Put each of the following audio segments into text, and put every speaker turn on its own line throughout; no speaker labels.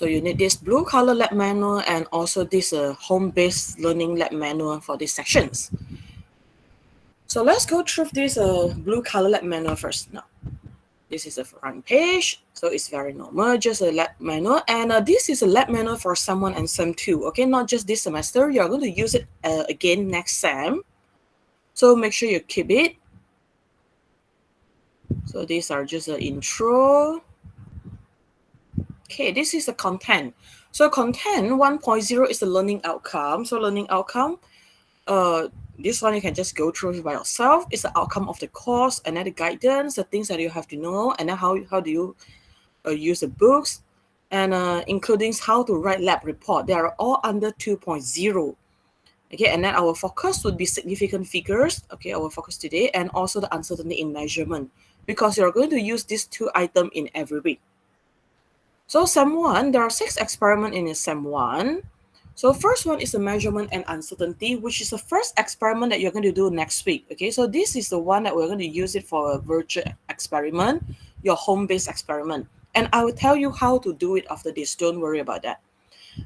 So you need this blue color lab manual and also this home-based learning lab manual for these sections. So let's go through this blue color lab manual first. Now, this is the front page, so it's very normal, just a lab manual. And this is a lab manual for SEM 1 and SEM 2, okay? Not just this semester, you're going to use it again next SEM. So make sure you keep it. So these are just the intro. Okay, this is the content. So content 1.0 is the learning outcome. So learning outcome, this one you can just go through by yourself. It's the outcome of the course, and then the guidance, the things that you have to know, and then how do you use the books, and including how to write lab report. They are all under 2.0. Okay, and then our focus would be significant figures. Okay, our focus today, and also the uncertainty in measurement, because you're going to use these two items in every week. So SEM 1, there are 6 experiments in SEM 1. So first one is the measurement and uncertainty, which is the first experiment that you're going to do next week. Okay, so this is the one that we're going to use it for a virtual experiment, your home-based experiment. And I will tell you how to do it after this. Don't worry about that.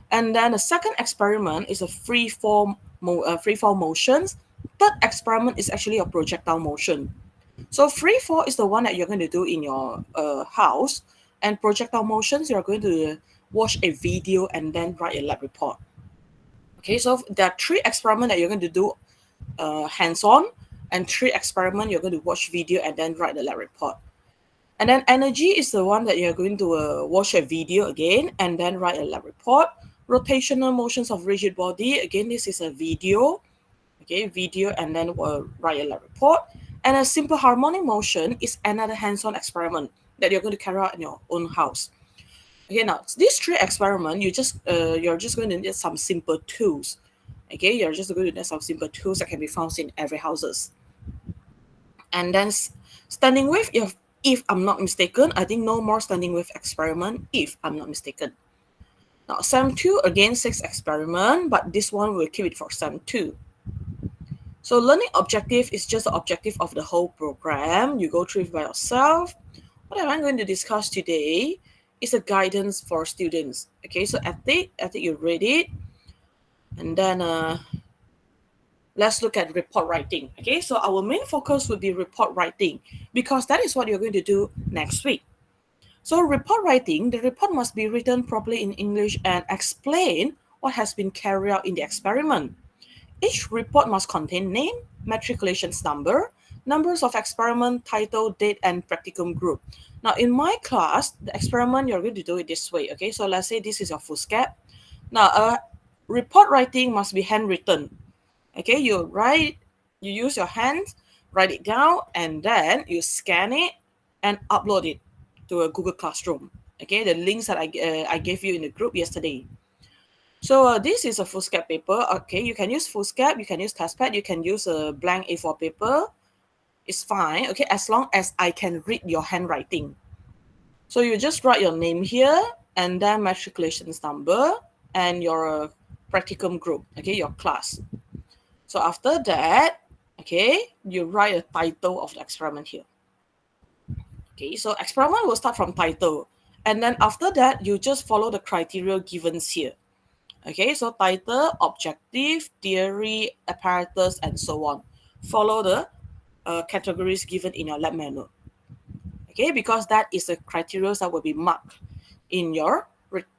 And then the second experiment is a free-fall motions. Third experiment is actually a projectile motion. So free fall is the one that you're going to do in your house, and projectile motions, you're going to watch a video and then write a lab report. Okay, so there are 3 experiments that you're going to do hands-on, and 3 experiments you're going to watch video and then write the lab report. And then energy is the one that you're going to watch a video again and then write a lab report. Rotational motions of rigid body, again, this is a video. Okay, video and then write a lab report. And a simple harmonic motion is another hands-on experiment that you're going to carry out in your own house. Okay, now these 3 experiments, you're just going to need some simple tools. Okay, you're just going to need some simple tools that can be found in every houses. And then standing wave, if I'm not mistaken, I think no more standing wave experiment, if I'm not mistaken. Now SEM 2, again 6 experiment, but this one we'll keep it for SEM 2. So learning objective is just the objective of the whole program. You go through it by yourself. What I'm going to discuss today is a guidance for students. Okay, so ethic you read it. And then let's look at report writing. Okay, so our main focus would be report writing, because that is what you're going to do next week. So report writing, the report must be written properly in English and explain what has been carried out in the experiment. Each report must contain name, matriculations number, numbers of experiment, title, date, and practicum group. Now, in my class, the experiment, you're going to do it this way. Okay, so let's say this is your foolscap. Now, report writing must be handwritten. Okay, you use your hands, write it down, and then you scan it and upload it to a Google Classroom. Okay, the links that I gave you in the group yesterday. So this is a foolscap paper. Okay, you can use foolscap, you can use testpad, you can use a blank A4 paper. It's fine, okay, as long as I can read your handwriting. So you just write your name here, and then matriculations number, and your practicum group, okay, your class. So after that, okay, you write a title of the experiment here. Okay, so experiment will start from title. And then after that, you just follow the criteria given here. Okay, so title, objective, theory, apparatus, and so on. Follow the categories given in your lab manual. Okay, because that is the criteria that will be marked in your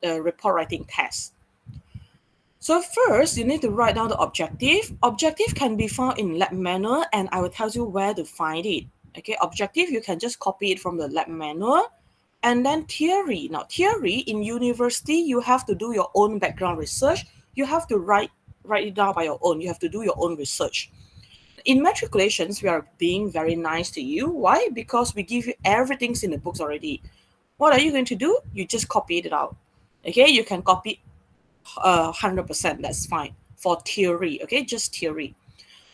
report writing test. So first, you need to write down the objective. Objective can be found in lab manual, and I will tell you where to find it. Okay, objective, you can just copy it from the lab manual. And then theory. Now, theory in university, you have to do your own background research. You have to write it down by your own. You have to do your own research. In matriculations, we are being very nice to you. Why? Because we give you everything's in the books already. What are you going to do? You just copy it out. Okay, you can copy 100%. That's fine for theory. Okay, just theory.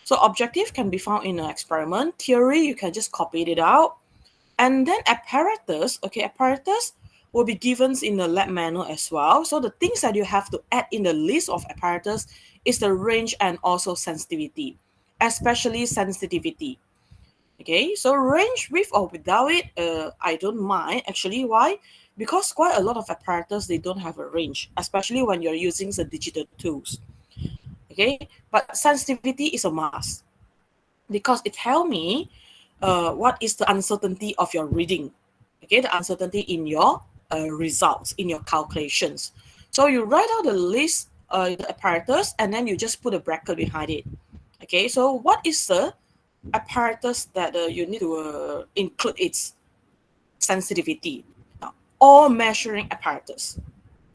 So objective can be found in an experiment. Theory, you can just copy it out. And then apparatus, okay, apparatus will be given in the lab manual as well. So the things that you have to add in the list of apparatus is the range and also sensitivity, especially sensitivity. Okay, so range with or without it, I don't mind. Actually, why? because quite a lot of apparatus, they don't have a range, especially when you're using the digital tools. Okay, but sensitivity is a must because it tell me what is the uncertainty of your reading. Okay, the uncertainty in your results, in your calculations. So you write out the list, the apparatus, and then you just put a bracket behind it. Okay, so what is the apparatus that you need to include its sensitivity? Now, all measuring apparatus.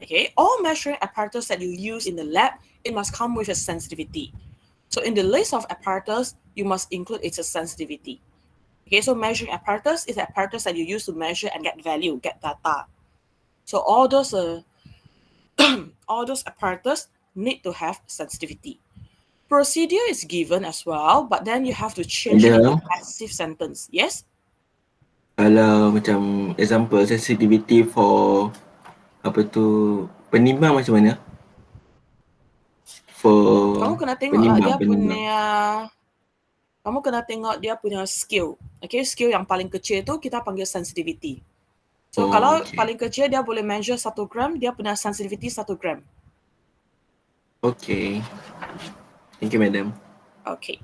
Okay, all measuring apparatus that you use in the lab, it must come with a sensitivity. So in the list of apparatus, you must include its sensitivity. Okay, so measuring apparatus is the apparatus that you use to measure and get value, get data. So all those all those apparatus need to have sensitivity. Procedure is given as well, but then you have to change it into passive sentence. Yes?
Kalau macam example sensitivity for apa tu penimbang macam mana? For
Kamu kena tengok lah
penimbang
dia
penimbang.
punya kamu kena tengok dia punya skill. Okay, skill yang paling kecil tu kita panggil sensitivity. So
Oh,
kalau
okay.
paling kecil dia boleh measure 1 gram, dia punya sensitivity 1 gram.
Okay. Thank you, madam.
Okay.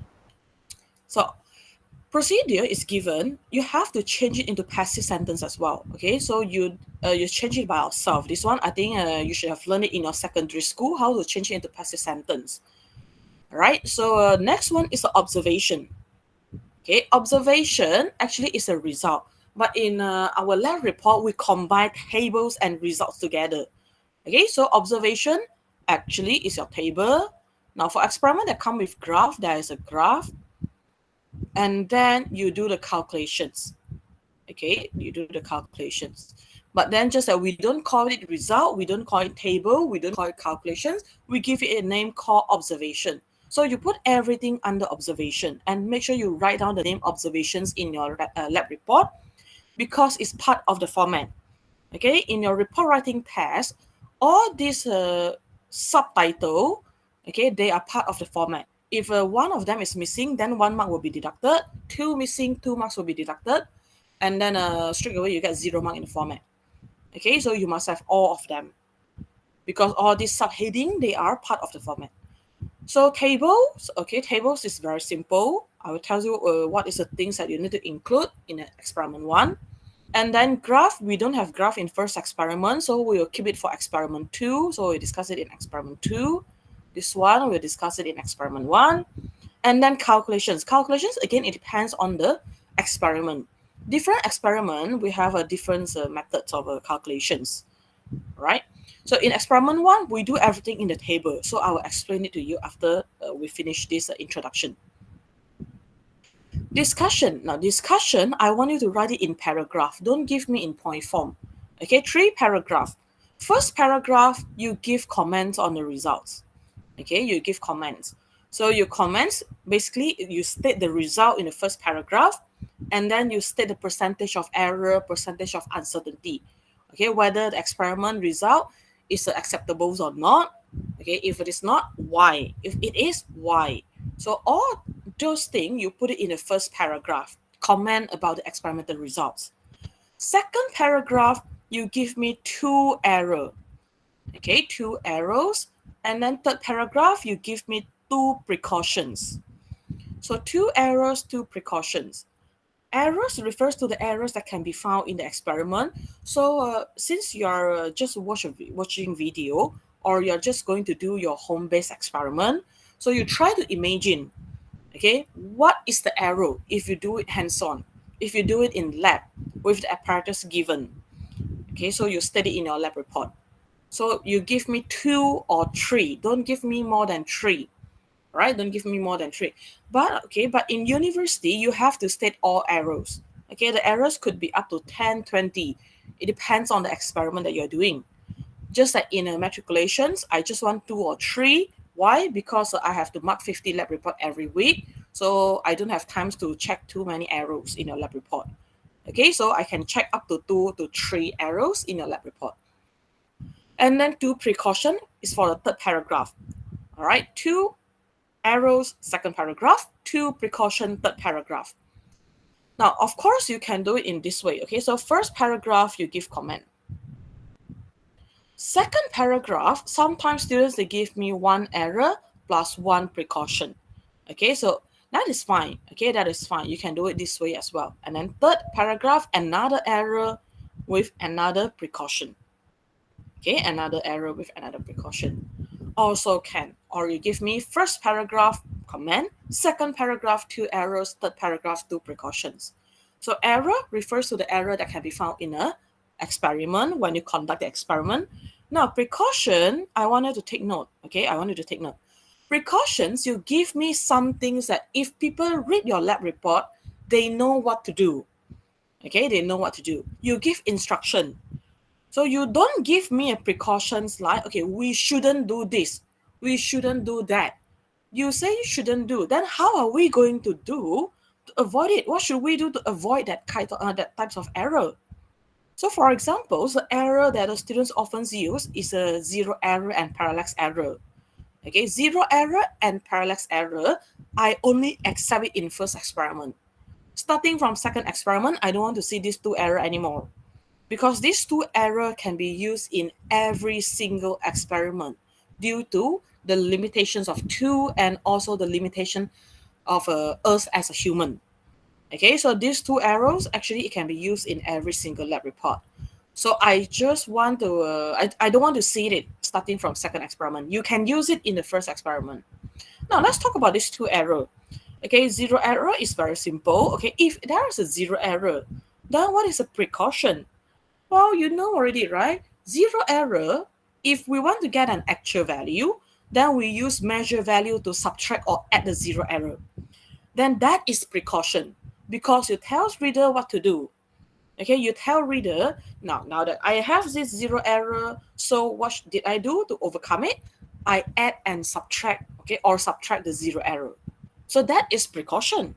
So procedure is given, you have to change it into passive sentence as well. Okay, so you change it by yourself. This one I think you should have learned it in your secondary school, how to change it into passive sentence. All right, so next one is the observation. Okay, observation actually is a result, but in our lab report we combine tables and results together. Okay, so observation actually is your table. Now for experiment that come with graph, there is a graph, and then you do the calculations. Okay, you do the calculations, but then just that we don't call it result, we don't call it table, we don't call it calculations, we give it a name called observation. So you put everything under observation and make sure you write down the name observations in your lab report, because it's part of the format. Okay, in your report writing test, all these subtitle, okay, they are part of the format. If one of them is missing, then 1 mark will be deducted. Two missing, 2 marks will be deducted, and then straight away you get 0 mark in the format. Okay, so you must have all of them because all these subheading, they are part of the format. So tables, okay, tables is very simple. I will tell you what is the things that you need to include in experiment 1. And then graph, we don't have graph in first experiment, so we will keep it for experiment 2. So we discuss it in experiment 2. This one, we'll discuss it in experiment 1. And then calculations. Calculations, again, it depends on the experiment. Different experiment, we have a different methods of calculations, right? So in experiment 1, we do everything in the table. So I will explain it to you after we finish this introduction. Discussion. Now, discussion, I want you to write it in paragraph. Don't give me in point form. Okay, 3 paragraph. First paragraph, you give comments on the results. Okay, you give comments. So your comments, basically, you state the result in the first paragraph, and then you state the percentage of error, percentage of uncertainty. Okay, whether the experiment result is acceptable or not. Okay, if it is not, why? If it is, why? So all those things, you put it in the first paragraph. Comment about the experimental results. Second paragraph, you give me 2 error. Okay, 2 errors. And then third paragraph, you give me 2 precautions. So 2 errors, 2 precautions. Errors refers to the errors that can be found in the experiment. So since you're just watching video, or you're just going to do your home-based experiment, so you try to imagine, okay, what is the error if you do it hands-on, if you do it in lab with the apparatus given. Okay, so you study in your lab report. So you give me 2 or 3. Don't give me more than 3. Right? Don't give me more than 3. But in university, you have to state all errors. Okay, the errors could be up to 10, 20. It depends on the experiment that you're doing. Just like in matriculations, I just want 2 or 3. Why? Because I have to mark 50 lab report every week. So I don't have time to check too many errors in your lab report. Okay, so I can check up to 2 to 3 errors in your lab report. And then 2 precaution is for the third paragraph. All right, 2 errors, second paragraph, 2 precaution, third paragraph. Now, of course, you can do it in this way. Okay, so first paragraph, you give comment. Second paragraph, sometimes students, they give me one error plus one precaution. Okay, so that is fine. Okay, that is fine. You can do it this way as well. And then third paragraph, another error with another precaution. Okay, another error with another precaution. Also can. Or you give me first paragraph, comment, second paragraph, two errors, third paragraph, two precautions. So error refers to the error that can be found in a experiment when you conduct the experiment. Now, precaution, I want you to take note. Okay, I want you to take note. Precautions, you give me some things that if people read your lab report, they know what to do. Okay, they know what to do. You give instruction. So you don't give me a precautions like, okay, we shouldn't do this, we shouldn't do that. You say you shouldn't do, then how are we going to do to avoid it? What should we do to avoid that that types of error? So for example, the error that the students often use is a zero error and parallax error. Okay, zero error and parallax error, I only accept it in first experiment. Starting from second experiment, I don't want to see these two error anymore, because these two error can be used in every single experiment due to the limitations of two and also the limitation of us as a human. Okay, so these two errors actually it can be used in every single lab report. So I just want to, I don't want to see it starting from second experiment. You can use it in the first experiment. Now let's talk about these two error. Okay, zero error is very simple. Okay, if there is a zero error, then what is a precaution? Well, you know already, right? Zero error, if we want to get an actual value, then we use measure value to subtract or add the zero error. Then that is precaution, because you tell reader what to do. Okay, you tell reader, now that I have this zero error, so what did I do to overcome it? I add and subtract, okay, or subtract the zero error. So that is precaution.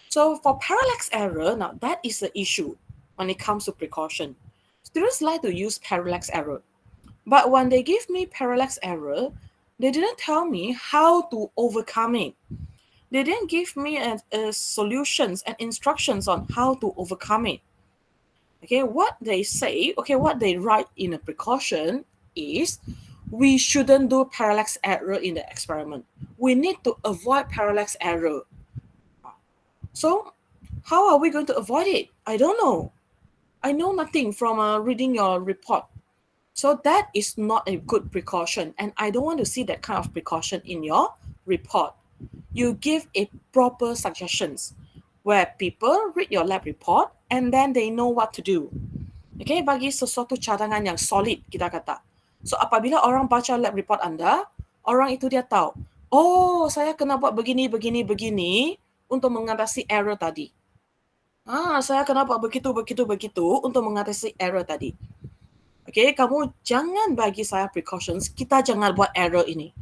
So for parallax error, now that is the issue when it comes to precaution. Students like to use parallax error. But when they give me parallax error, they didn't tell me how to overcome it. They didn't give me solutions and instructions on how to overcome it. Okay, what they say, okay, what they write in a precaution is we shouldn't do parallax error in the experiment. We need to avoid parallax error. So how are we going to avoid it? I don't know. I know nothing from reading your report. So that is not a good precaution. And I don't want to see that kind of precaution in your report. You give a proper suggestions where people read your lab report and then they know what to do. Okay, bagi sesuatu cadangan yang solid kita kata. So apabila orang baca lab report Anda, orang itu dia tahu, oh saya kena buat begini, begini, begini untuk mengatasi error tadi. Saya kena buat begitu, begitu, begitu untuk mengatasi error tadi. Okay, kamu jangan bagi saya precautions, kita jangan buat error ini.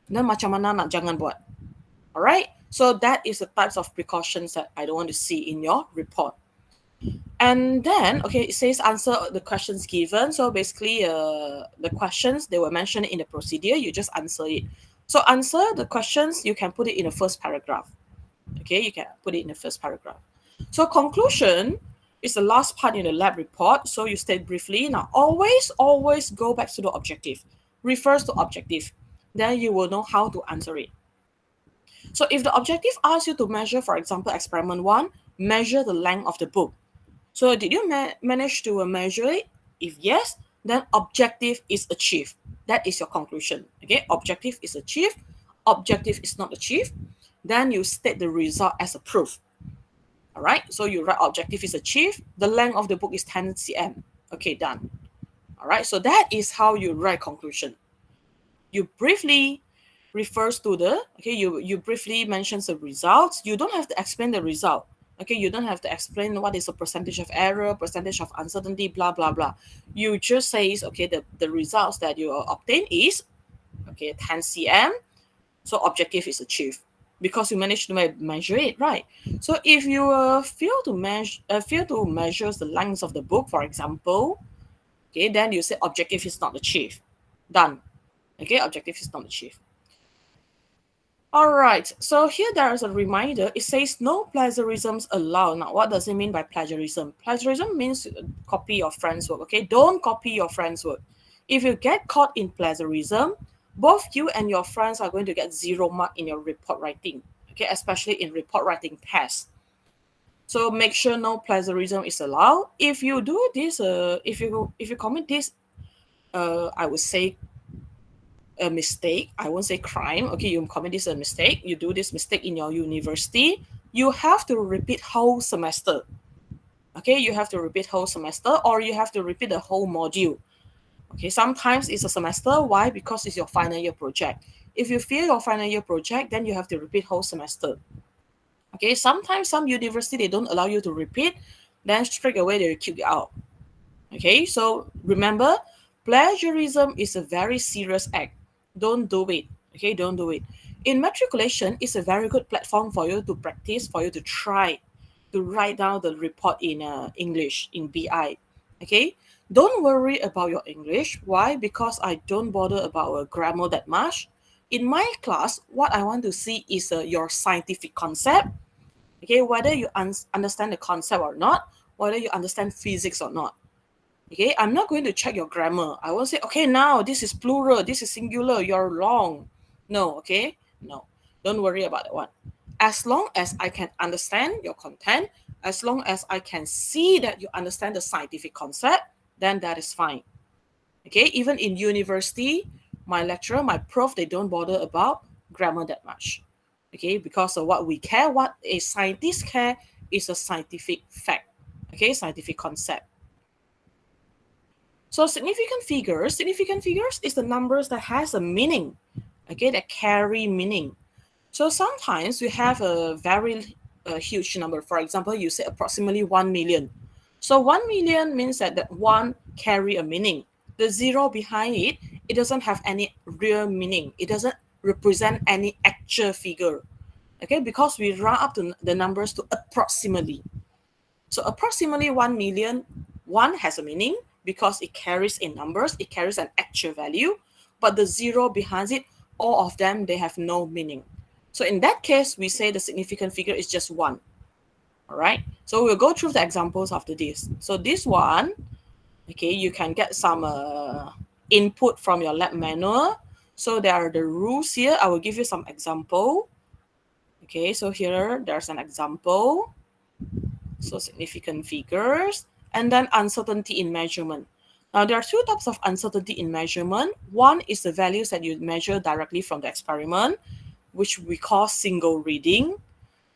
Dan macam mana nak jangan buat. Alright, so that is the types of precautions that I don't want to see in your report. And then, okay, it says answer the questions given. So basically, the questions, they were mentioned in the procedure, you just answer it. So answer the questions, you can put it in the first paragraph. Okay, you can put it in the first paragraph. So conclusion is the last part in the lab report. So you state briefly. Now, always go back to the objective. Refers to objective. Then you will know how to answer it. So if the objective asks you to measure, for example, experiment 1, measure the length of the book. So did you manage to measure it? If yes, then objective is achieved. That is your conclusion. Okay, objective is achieved. Objective is not achieved. Then you state the result as a proof. All right, so you write objective is achieved. The length of the book is 10 cm. Okay, done. All right, so that is how you write conclusion. You briefly refers to the, okay, you briefly mentions the results. You don't have to explain the result. Okay, you don't have to explain what is the percentage of error, percentage of uncertainty, blah, blah, blah. You just say, okay, the results that you obtain is, okay, 10 cm. So objective is achieved because you managed to measure it, right? So if you fail to measure the length of the book, for example, okay, then you say objective is not achieved. Done. Okay, objective is not achieved. All right, so here there is a reminder. It says no plagiarisms allowed. Now, what does it mean by plagiarism? Plagiarism means copy your friend's work, okay? Don't copy your friend's work. If you get caught in plagiarism, both you and your friends are going to get 0 mark in your report writing, okay, especially in report writing tests. So make sure no plagiarism is allowed. If you do this, if you commit this, I would say a mistake. I won't say crime. Okay, you commit this a mistake. You do this mistake in your university. You have to repeat whole semester. Okay, you have to repeat whole semester, or you have to repeat the whole module. Okay, sometimes it's a semester. Why? Because it's your final year project. If you fail your final year project, then you have to repeat whole semester. Okay, sometimes some university they don't allow you to repeat, then straight away they will kick you out. Okay, so remember, plagiarism is a very serious act. Don't do it. Okay, don't do it. In matriculation, it's a very good platform for you to practice, for you to try to write down the report in English, in BI. Okay, don't worry about your English. Why? Because I don't bother about grammar that much. In my class, what I want to see is your scientific concept. Okay, whether you understand the concept or not, whether you understand physics or not. Okay, I'm not going to check your grammar. I won't say, okay, now this is plural, this is singular, you're wrong. No, okay? No, don't worry about that one. As long as I can understand your content, as long as I can see that you understand the scientific concept, then that is fine. Okay, even in university, my lecturer, my prof, they don't bother about grammar that much. Okay, because of what we care, what a scientist care is a scientific fact. Okay, scientific concept. So significant figures is the numbers that has a meaning, okay, that carry meaning. So sometimes we have a very huge number. For example, you say approximately 1 million. So 1 million means that one carry a meaning. The zero behind it, it doesn't have any real meaning. It doesn't represent any actual figure. Okay, because we round up the numbers to approximately. So approximately 1 million, one has a meaning because it carries in numbers, it carries an actual value, but the zero behind it, all of them, they have no meaning. So in that case, we say the significant figure is just 1. All right. So we'll go through the examples after this. So this one, okay, you can get some input from your lab manual. So there are the rules here. I will give you some example. Okay, so here there's an example. So significant figures, and then uncertainty in measurement. Now, there are two types of uncertainty in measurement. One is the values that you measure directly from the experiment, which we call single reading.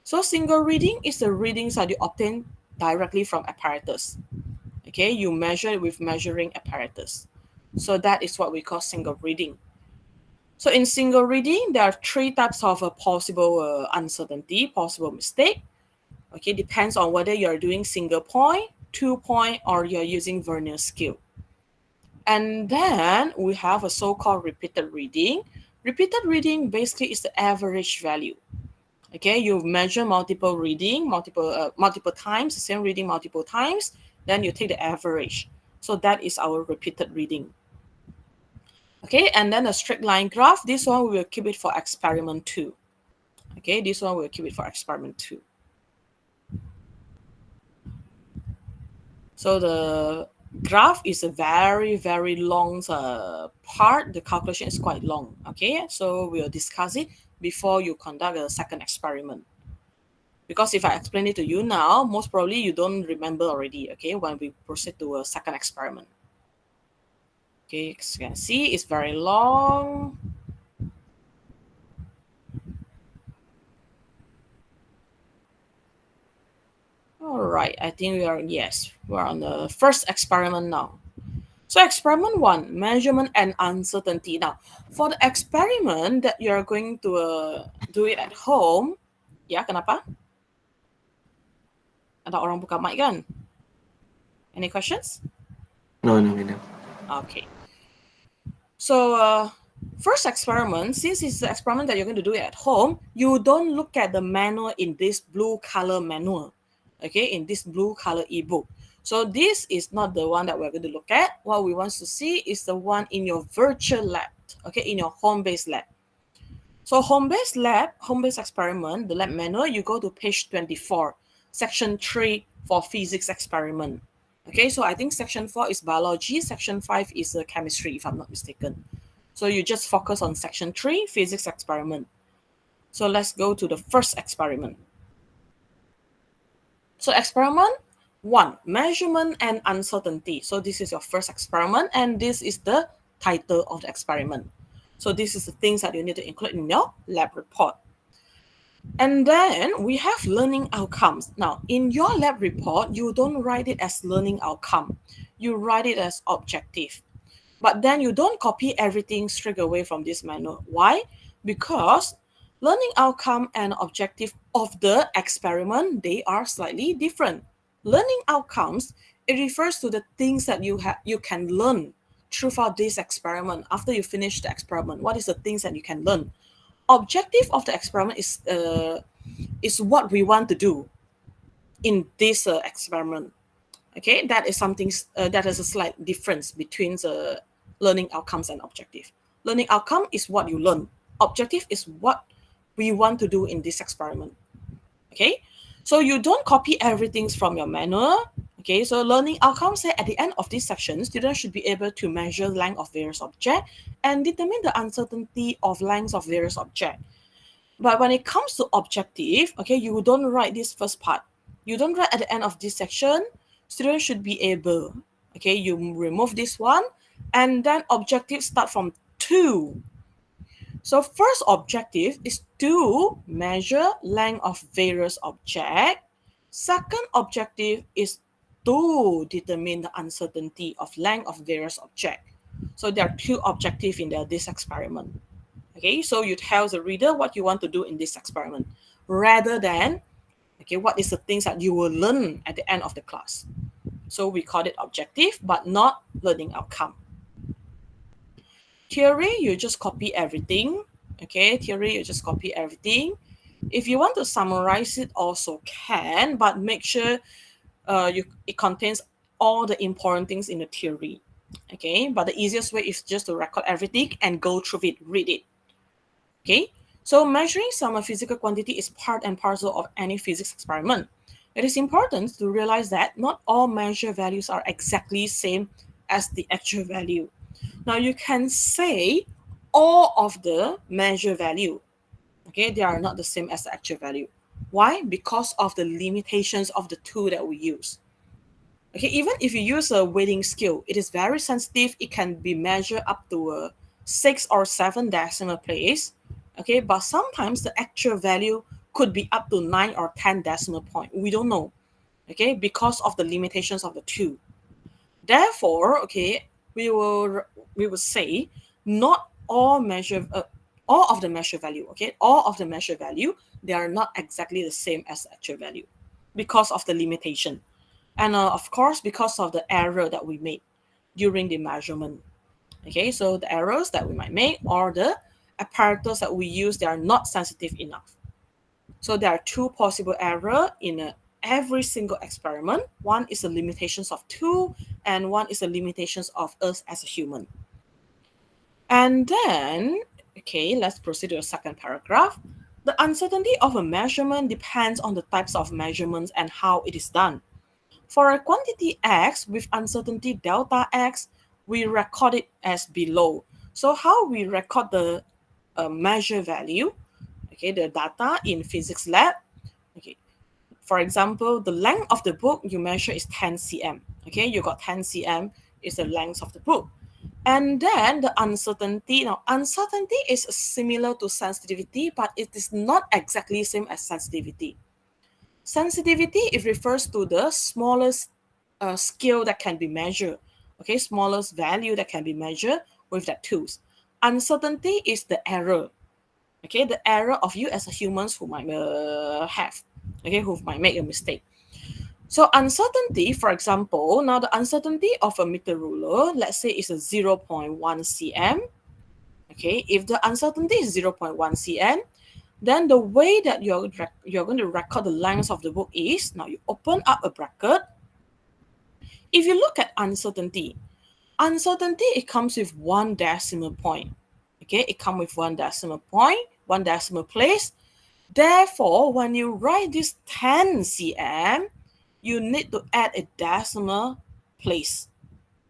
So single reading is the readings that you obtain directly from apparatus. Okay, you measure it with measuring apparatus. So that is what we call single reading. So in single reading, there are 3 types of possible uncertainty, possible mistake. Okay, depends on whether you're doing single point, 2 point, or you're using vernier scale. And then we have a so-called repeated reading. Repeated reading basically is the average value. Okay, you measure multiple reading, multiple times, the same reading multiple times, then you take the average. So that is our repeated reading. Okay, and then a straight line graph, this one we will keep it for experiment 2. Okay, this one we'll keep it for experiment 2. So the graph is a very, very long part. The calculation is quite long. Okay, so we'll discuss it before you conduct a second experiment. Because if I explain it to you now, most probably you don't remember already, okay, when we proceed to a second experiment. Okay, as you can see, it's very long. All right, I think we're on the first experiment now. So experiment 1, measurement and uncertainty. Now, for the experiment that you're going to do it at home, ya kenapa? Ada orang buka mic kan? Any questions?
No, madam.
Okay. So first experiment, since it's the experiment that you're going to do it at home, you don't look at the manual in this blue color manual, okay, in this blue color ebook. So this is not the one that we're going to look at. What we want to see is the one in your virtual lab, okay, in your home-based lab. So home-based lab, home-based experiment, the lab manual, you go to page 24, section 3 for physics experiment. Okay, so I think section 4 is biology, section 5 is chemistry, if I'm not mistaken. So you just focus on section 3, physics experiment. So let's go to the first experiment. So experiment 1, measurement and uncertainty. So this is your first experiment, and this is the title of the experiment. So this is the things that you need to include in your lab report. And then we have learning outcomes. Now, in your lab report, you don't write it as learning outcome. You write it as objective. But then you don't copy everything straight away from this manual. Why? Because learning outcome and objective of the experiment, they are slightly different. Learning outcomes, it refers to the things that you can learn throughout this experiment. After you finish the experiment, what is the things that you can learn? Objective of the experiment is what we want to do in this experiment. Okay, that is something that is a slight difference between the learning outcomes and objective. Learning outcome is what you learn. Objective is what we want to do in this experiment. Okay, so you don't copy everything from your manual. Okay, so learning outcomes say at the end of this section, students should be able to measure length of various objects and determine the uncertainty of lengths of various objects. But when it comes to objective, okay, you don't write this first part. You don't write at the end of this section, students should be able. Okay, you remove this one, and then objective start from 2. So first objective is to measure length of various objects. Second objective is to determine the uncertainty of length of various objects. So there are 2 objectives in this experiment. Okay, so you tell the reader what you want to do in this experiment rather than, okay, what is the things that you will learn at the end of the class. So we call it objective, but not learning outcome. Theory, you just copy everything. Okay, theory, you just copy everything. If you want to summarize it, also can, but make sure it contains all the important things in the theory. Okay, but the easiest way is just to record everything and go through it, read it. Okay, so measuring some physical quantity is part and parcel of any physics experiment. It is important to realize that not all measure values are exactly same as the actual value. Now you can say all of the measure value, okay, they are not the same as the actual value. Why? Because of the limitations of the tool that we use. Okay, even if you use a weighting scale, it is very sensitive. It can be measured up to 6 or 7 decimal place. Okay, but sometimes the actual value could be up to 9 or 10 decimal point. We don't know. Okay, because of the limitations of the tool. Therefore, okay, we will say not all all of the measure value, okay, all of the measure value, they are not exactly the same as the actual value because of the limitation. And of course, because of the error that we made during the measurement. Okay, so the errors that we might make or the apparatus that we use, they are not sensitive enough. So there are 2 possible errors in every single experiment. One is the limitations of tool, and one is the limitations of us as a human. And then, okay, let's proceed to the second paragraph. The uncertainty of a measurement depends on the types of measurements and how it is done. For a quantity x with uncertainty delta x, we record it as below. So how we record the measure value, okay, the data in physics lab. Okay, for example, the length of the book you measure is 10 cm. Okay, you got 10 cm is the length of the book. And then the uncertainty. Now, uncertainty is similar to sensitivity, but it is not exactly the same as sensitivity. Sensitivity, it refers to the smallest scale that can be measured. Okay, smallest value that can be measured with that tools. Uncertainty is the error. Okay, the error of you as a humans who might who might make a mistake. So uncertainty, for example, now the uncertainty of a meter ruler, let's say is a 0.1 cm. Okay, if the uncertainty is 0.1 cm, then the way that you're going to record the length of the book is, now you open up a bracket. If you look at uncertainty, it comes with 1 decimal point. Okay, it comes with 1 decimal point, 1 decimal place. Therefore, when you write this 10 cm, you need to add a decimal place.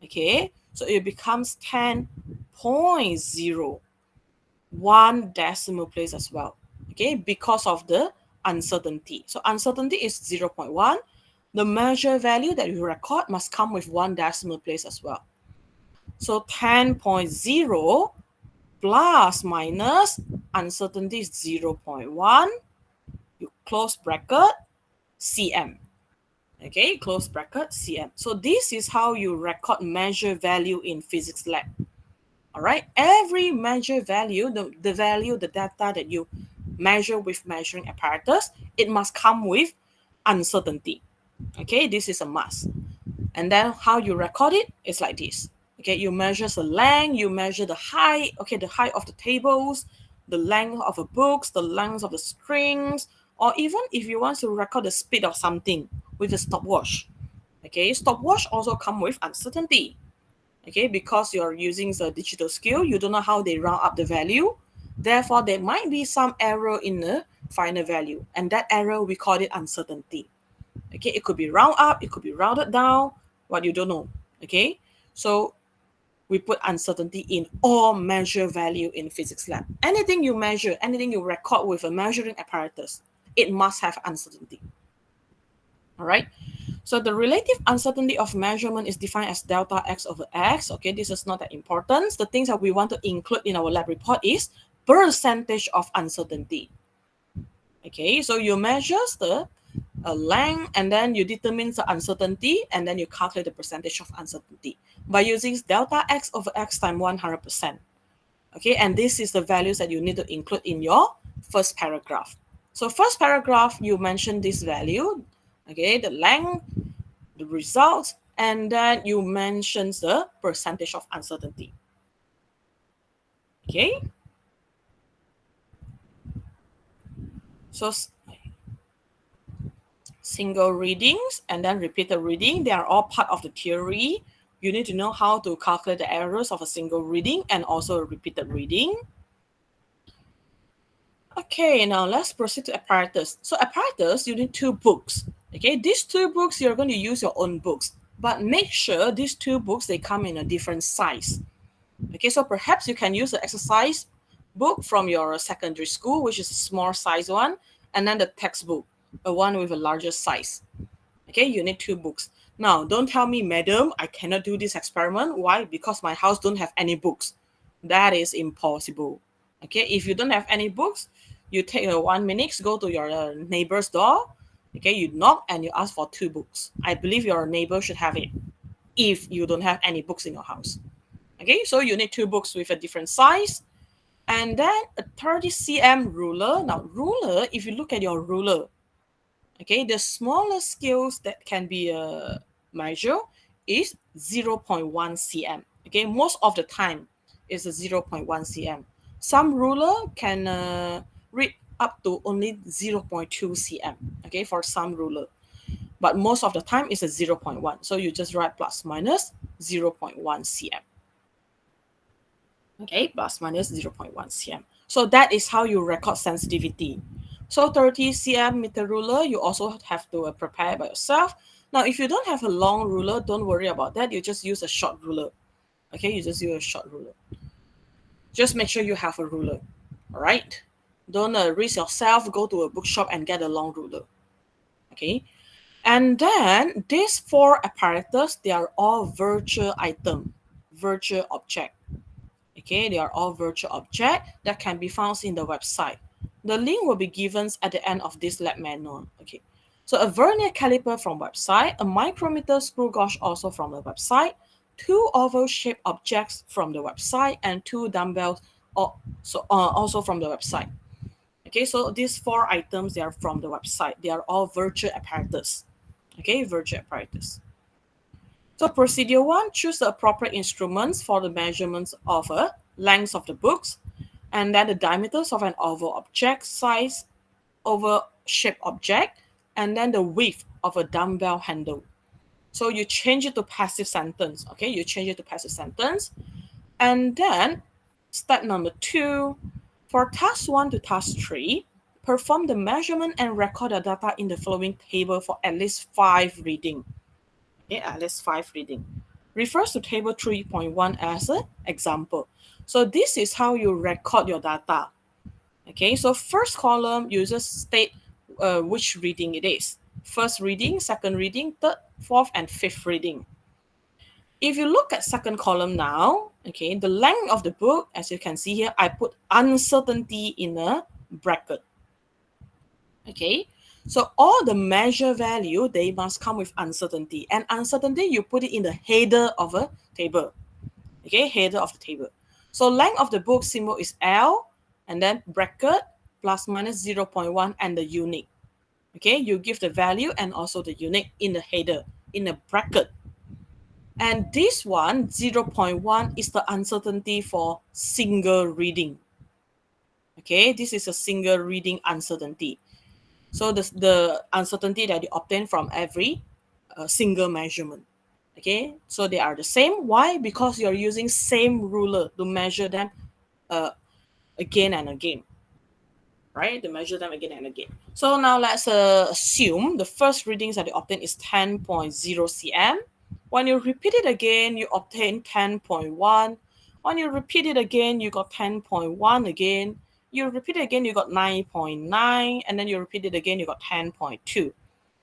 Okay, so it becomes 10.0, 1 decimal place as well. Okay, because of the uncertainty. So uncertainty is 0.1. The measure value that you record must come with 1 decimal place as well. So 10.0 plus minus uncertainty is 0.1, you close bracket, cm. Okay, close bracket, cm. So this is how you record measure value in physics lab. All right, every measure value, the value, the data that you measure with measuring apparatus, it must come with uncertainty. Okay, this is a must. And then how you record it is like this. Okay, you measure the length, you measure the height, okay, the height of the tables, the length of the books, the length of the strings, or even if you want to record the speed of something with a stopwatch. Okay, stopwatch also come with uncertainty. Okay, because you're using the digital scale, you don't know how they round up the value. Therefore, there might be some error in the final value, and that error we call it uncertainty. Okay, it could be round up, it could be rounded down, what you don't know. Okay, so we put uncertainty in all measure value in physics lab. Anything you measure, anything you record with a measuring apparatus, it must have uncertainty. All right. So the relative uncertainty of measurement is defined as delta x over x. Okay, this is not that important. The things that we want to include in our lab report is percentage of uncertainty. Okay, so you measure the length and then you determine the uncertainty and then you calculate the percentage of uncertainty by using delta x over x times 100%. Okay, and this is the values that you need to include in your first paragraph. So first paragraph, you mention this value, okay, the length, the results, and then you mention the percentage of uncertainty. Okay. So single readings and then repeated reading, they are all part of the theory. You need to know how to calculate the errors of a single reading and also a repeated reading. Okay, now let's proceed to apparatus. So apparatus, you need 2 books. Okay, these 2 books, you're going to use your own books, but make sure these 2 books, they come in a different size. Okay, so perhaps you can use the exercise book from your secondary school, which is a small size one, and then the textbook, a one with a larger size. Okay, you need 2 books. Now, don't tell me, madam, I cannot do this experiment. Why? Because my house don't have any books. That is impossible. Okay, if you don't have any books, you take 1 minute, go to your neighbor's door. Okay, you knock and you ask for 2 books. I believe your neighbor should have it if you don't have any books in your house. Okay, so you need 2 books with a different size. And then a 30 cm ruler. Now, ruler, if you look at your ruler, okay, the smallest scales that can be measured is 0.1 cm. Okay, most of the time is a 0.1 cm. Some ruler can read up to only 0.2 cm. Okay, for some ruler, but most of the time it's a 0.1. So you just write plus minus 0.1 cm. Okay, plus minus 0.1 cm. So that is how you record sensitivity. So 30 cm meter ruler, you also have to prepare by yourself. Now, if you don't have a long ruler, don't worry about that. You just use a short ruler. Okay, you just use a short ruler. Just make sure you have a ruler. All right. Don't risk yourself, go to a bookshop and get a long ruler. Okay. And then these 4 apparatus, they are all virtual item, virtual object. Okay, they are all virtual object that can be found in the website. The link will be given at the end of this lab manual. Okay, so a vernier caliper from website, a micrometer screw gauge also from the website, 2 oval-shaped objects from the website, and 2 dumbbells also from the website. Okay, so these 4 items, they are from the website. They are all virtual apparatus. Okay, virtual apparatus. So procedure 1, choose the appropriate instruments for the measurements of a length of the books, and then the diameters of an oval object, size, oval-shaped object, and then the width of a dumbbell handle. So you change it to passive sentence. Okay, you change it to passive sentence. And then step number 2, for task 1 to task 3, perform the measurement and record the data in the following table for at least 5 readings. Okay, at least 5 reading. Refers to table 3.1 as an example. So this is how you record your data. Okay, so first column, you just state which reading it is. First reading, second reading, third, fourth, and fifth reading. If you look at second column now, okay, the length of the book, as you can see here, I put uncertainty in a bracket. Okay, so all the measure value, they must come with uncertainty. And uncertainty, you put it in the header of a table. Okay, header of the table. So length of the book symbol is L, and then bracket plus minus 0.1 and the unique. Okay, you give the value and also the unique in the header, in the bracket. And this one, 0.1, is the uncertainty for single reading. Okay, this is a single reading uncertainty. So the uncertainty that you obtain from every single measurement. Okay, so they are the same. Why? Because you're using same ruler to measure them again and again. Right? To measure them again and again. So now let's assume the first readings that you obtain is 10.0 cm. When you repeat it again, you obtain 10.1. When you repeat it again, you got 10.1 again. You repeat it again, you got 9.9. And then you repeat it again, you got 10.2.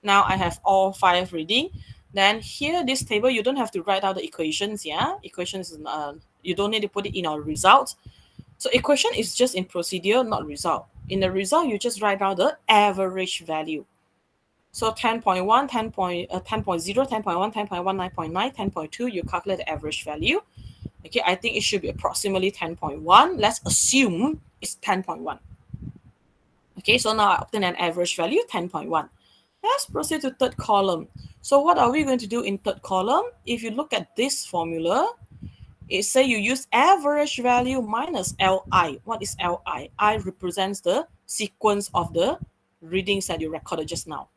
Now I have all 5 reading. Then here, this table, you don't have to write out the equations. Yeah, equations, you don't need to put it in our results. So equation is just in procedure, not result. In the result, you just write down the average value. So 10.1, 10.0, 10.1, 10.1, 9.9, 10.2, you calculate the average value. Okay, I think it should be approximately 10.1. Let's assume it's 10.1. Okay, so now I obtain an average value, 10.1. Let's proceed to third column. So what are we going to do in third column? If you look at this formula, it say you use average value minus Li. What is Li? I represents the sequence of the readings that you recorded just now.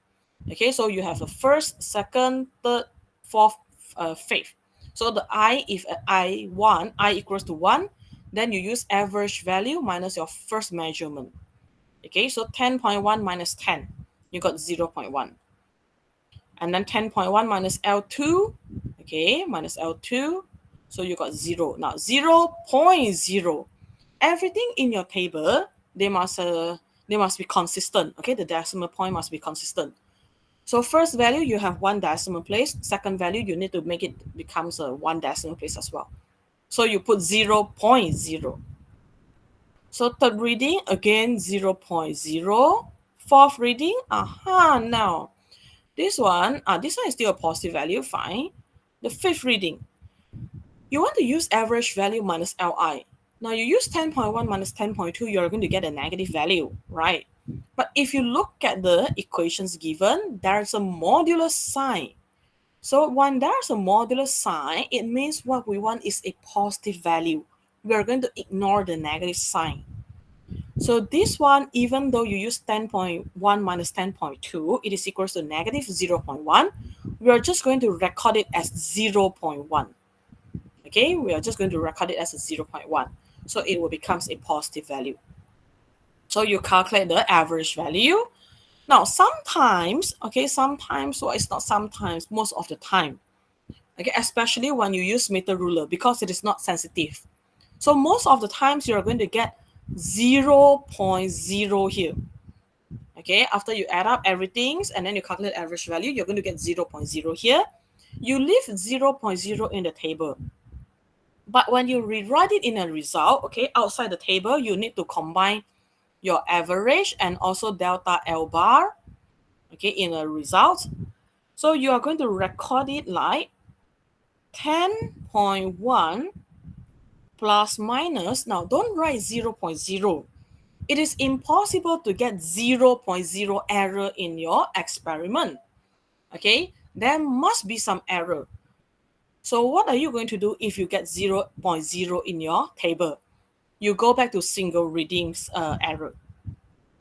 Okay, so you have the first, second, third, fourth, fifth. So the I, if I equals to 1, then you use average value minus your first measurement. Okay, so 10.1 minus 10, you got 0.1. And then 10.1 minus L2, okay, minus L2, so you got 0. Now 0.0. Everything in your table, they must be consistent. Okay, the decimal point must be consistent. So first value, you have 1 decimal place. Second value, you need to make it becomes a 1 decimal place as well. So you put 0.0. So third reading, again 0.0. Fourth reading, now this one is still a positive value, fine. The fifth reading, you want to use average value minus Li. Now you use 10.1 minus 10.2, you're going to get a negative value, right? But if you look at the equations given, there's a modulus sign. So when there's a modulus sign, it means what we want is a positive value. We are going to ignore the negative sign. So this one, even though you use 10.1 minus 10.2, it is equals to negative 0.1. We are just going to record it as 0.1. Okay, we are just going to record it as a 0.1. So it will become a positive value. So you calculate the average value. Now, sometimes, well, it's not sometimes, most of the time, okay, especially when you use meter ruler because it is not sensitive. So most of the times you're going to get 0.0 here. Okay, after you add up everything and then you calculate average value, you're going to get 0.0 here. You leave 0.0 in the table. But when you rewrite it in a result, okay, outside the table, you need to combine your average and also delta L bar, okay, in a result. So you are going to record it like 10.1 plus minus. Now, don't write 0.0. It is impossible to get 0.0 error in your experiment. Okay, there must be some error. So what are you going to do if you get 0.0 in your table? You go back to single readings error.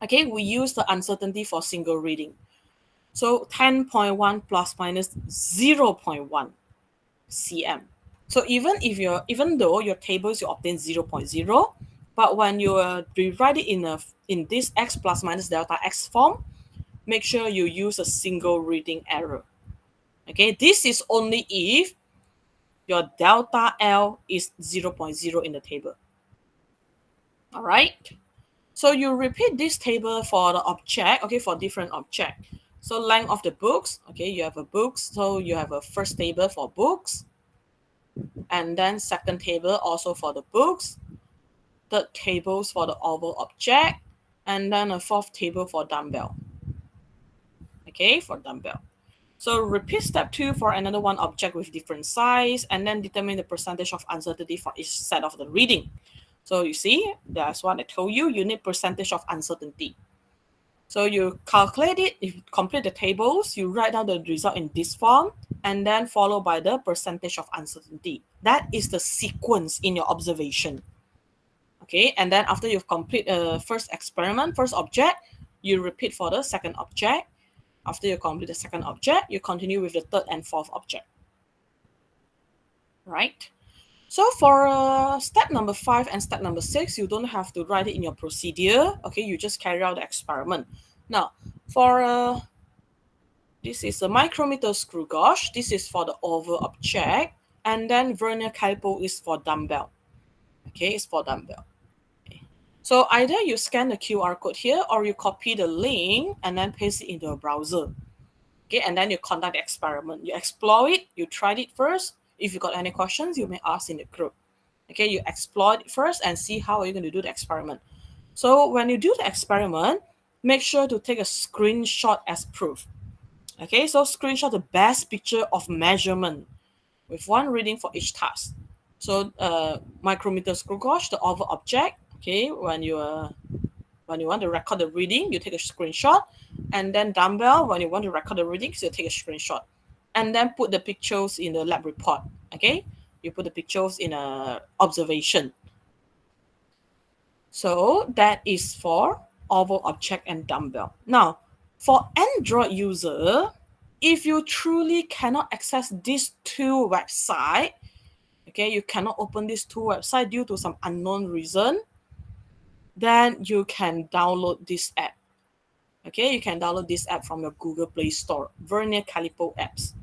Okay, we use the uncertainty for single reading. So 10.1 plus minus 0.1 cm. So even though your tables you obtain 0.0, but when you rewrite it in this x plus minus delta x form, make sure you use a single reading error. Okay, this is only if your delta L is 0.0 in the table. All right. So you repeat this table for the object, okay, for different object. So length of the books, okay, you have a books, so you have a first table for books, and then second table also for the books, third tables for the oval object, and then a fourth table for dumbbell. Okay, for dumbbell. So repeat step 2 for another one object with different size, and then determine the percentage of uncertainty for each set of the reading. So you see, that's what I told you, you need percentage of uncertainty. So you calculate it, you complete the tables, you write down the result in this form, and then followed by the percentage of uncertainty. That is the sequence in your observation. Okay, and then after you've complete first experiment, first object, you repeat for the second object. After you complete the second object, you continue with the third and fourth object. Right? So for step number 5 and step number 6, you don't have to write it in your procedure. Okay, you just carry out the experiment. Now, for this is a micrometer screw gauge. This is for the oval object, and then vernier caliper is for dumbbell. Okay, it's for dumbbell. Okay. So either you scan the QR code here, or you copy the link and then paste it into a browser. Okay, and then you conduct the experiment. You explore it, you tried it first. If you got any questions, you may ask in the group. Okay, you explore it first and see how are you going to do the experiment. So when you do the experiment, make sure to take a screenshot as proof. Okay, so screenshot the best picture of measurement with one reading for each task. So micrometer screw gauge, the oval object. Okay, when you want to record the reading, you take a screenshot, and then dumbbell, when you want to record the readings, you take a screenshot, and then put the pictures in the lab report. Okay, you put the pictures in a observation. So that is for oval object and dumbbell. Now, for Android user, if you truly cannot access these two websites, okay, you cannot open these two websites due to some unknown reason, then you can download this app. Okay, you can download this app from your Google Play Store, Vernier Caliper apps.